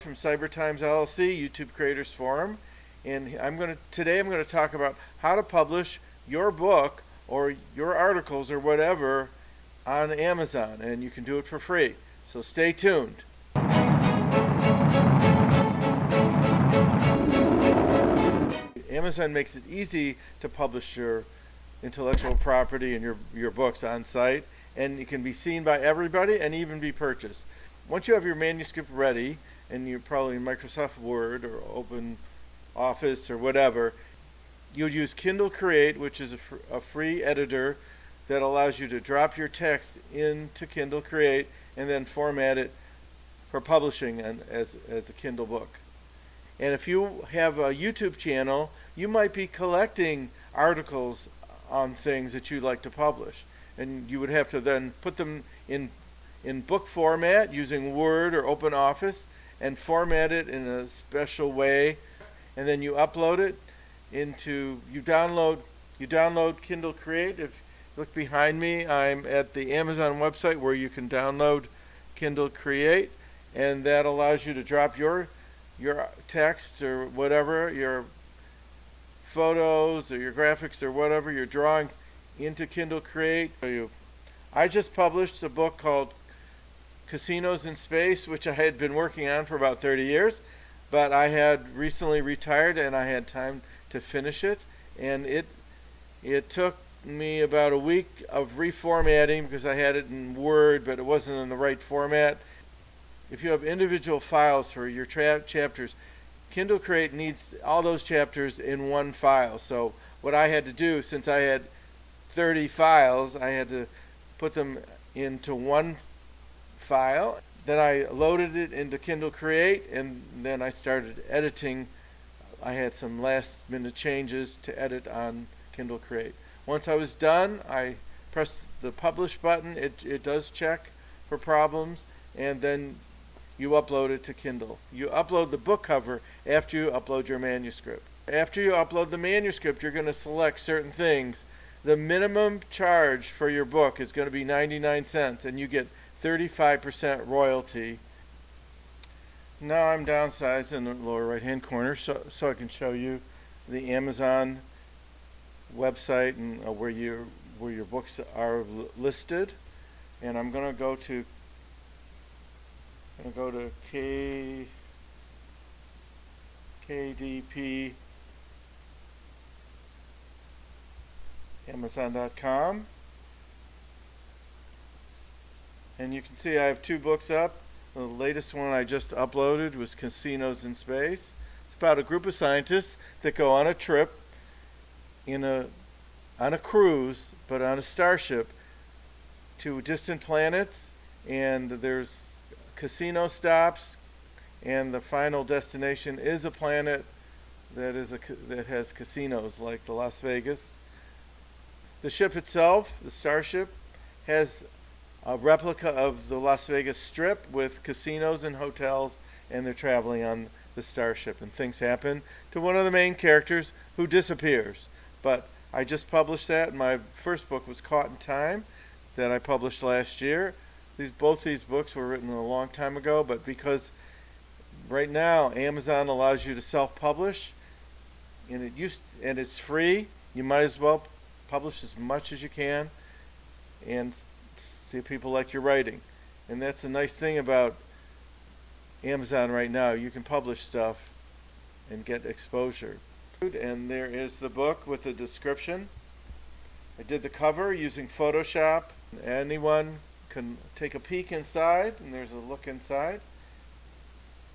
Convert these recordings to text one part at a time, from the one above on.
from Cyber Times LLC, YouTube Creators Forum, and today I'm going to talk about how to publish your book or your articles or whatever on Amazon, and you can do it for free. So stay tuned. Amazon makes it easy to publish your intellectual property and your books on site, and it can be seen by everybody and even be purchased. Once you have your manuscript ready, and you're probably in Microsoft Word or Open Office or whatever, you'll use Kindle Create, which is a free editor that allows you to drop your text into Kindle Create and then format it for publishing as a Kindle book. And if you have a YouTube channel, you might be collecting articles on things that you'd like to publish, and you would have to then put them in book format using Word or Open Office and format it in a special way, and then you upload it into you download Kindle Create. If you look behind me, I'm at the Amazon website where you can download Kindle Create, and that allows you to drop your text or whatever, your photos or your graphics or whatever, your drawings into Kindle Create. I just published a book called Casinos in Space, which I had been working on for about 30 years, but I had recently retired and I had time to finish it, and it took me about a week of reformatting because I had it in Word, but it wasn't in the right format. If you have individual files for your chapters, Kindle Create needs all those chapters in one file. So what I had to do, since I had 30 files, I had to put them into one file. Then I loaded it into Kindle Create, and then I started editing. I had some last minute changes to edit on Kindle Create. Once I was done, I pressed the publish button. It does check for problems, and then you upload it to Kindle. You upload the book cover after you upload your manuscript. After you upload the manuscript, you're going to select certain things. The minimum charge for your book is going to be 99 cents, and you get 35% royalty. Now I'm downsized in the lower right hand corner so I can show you the Amazon website and where your books are listed. And I'm going to go to KDP Amazon.com. And you can see I have two books up. The latest one I just uploaded was Casinos in Space. It's about a group of scientists that go on a trip on a cruise, but on a starship, to distant planets, and there's casino stops, and the final destination is a planet that has casinos like the Las Vegas. The ship itself, the starship, has a replica of the Las Vegas Strip with casinos and hotels, and they're traveling on the starship, and things happen to one of the main characters who disappears. But I just published that, and my first book was Caught in Time that I published last year. Both these books were written a long time ago, but because right now Amazon allows you to self-publish, and it's free, you might as well publish as much as you can and see if people like your writing. And that's the nice thing about Amazon right now. You can publish stuff and get exposure. And there is the book with the description. I did the cover using Photoshop. Anyone can take a peek inside, and there's a look inside.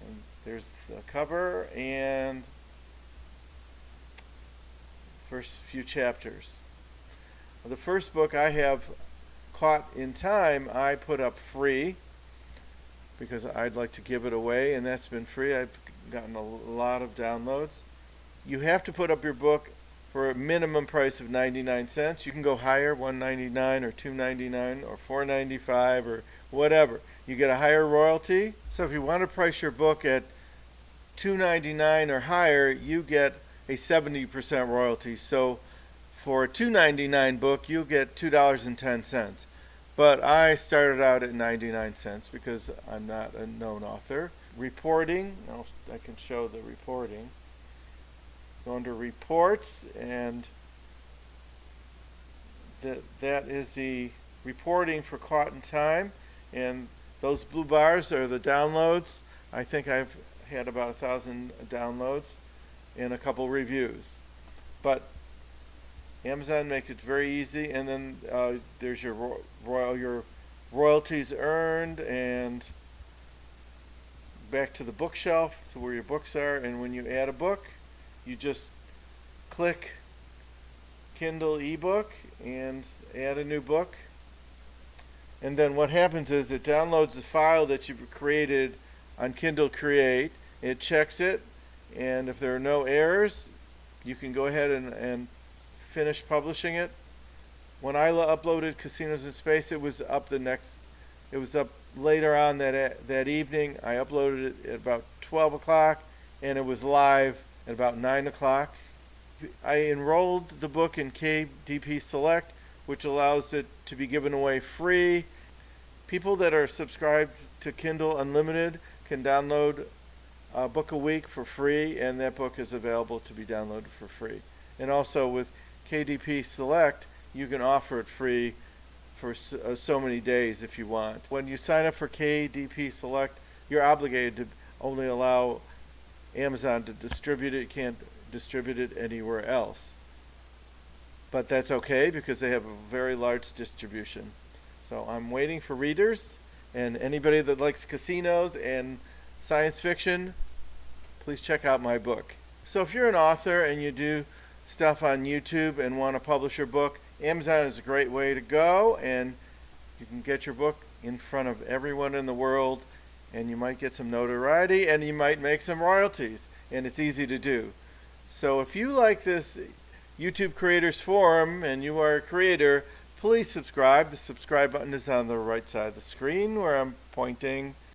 And there's the cover and first few chapters. The first book I have, Caught in Time, I put up free because I'd like to give it away, and that's been free. I've gotten a lot of downloads. You have to put up your book for a minimum price of 99 cents. You can go higher, $1.99 or $2.99 or $4.95 or whatever. You get a higher royalty. So if you want to price your book at $2.99 or higher, you get a 70% royalty. So for a $2.99 book, you get $2.10. But I started out at 99 cents because I'm not a known author. reporting. I can show the reporting. Go under reports, and that is the reporting for Caught in Time, and those blue bars are the downloads. I think I've had about 1,000 downloads and a couple reviews. But Amazon makes it very easy, and then there's your royalties earned, and back to the bookshelf, to where your books are. And when you add a book, you just click Kindle Ebook and add a new book. And then what happens is it downloads the file that you created on Kindle Create. It checks it, and if there are no errors, you can go ahead and finish publishing it. When I uploaded Casinos in Space, it was up later on that evening. I uploaded it at about 12 o'clock, and it was live at about 9 o'clock. I enrolled the book in KDP Select, which allows it to be given away free. People that are subscribed to Kindle Unlimited can download a book a week for free, and that book is available to be downloaded for free. And also with KDP Select, you can offer it free for so many days if you want. When you sign up for KDP Select, you're obligated to only allow Amazon to distribute it. You can't distribute it anywhere else. But that's okay, because they have a very large distribution. So I'm waiting for readers, and anybody that likes casinos and science fiction, please check out my book. So if you're an author and you do stuff on YouTube and want to publish your book, Amazon is a great way to go, and you can get your book in front of everyone in the world, and you might get some notoriety, and you might make some royalties, and it's easy to do. So if you like this YouTube Creators Forum and you are a creator, please subscribe. The subscribe button is on the right side of the screen where I'm pointing.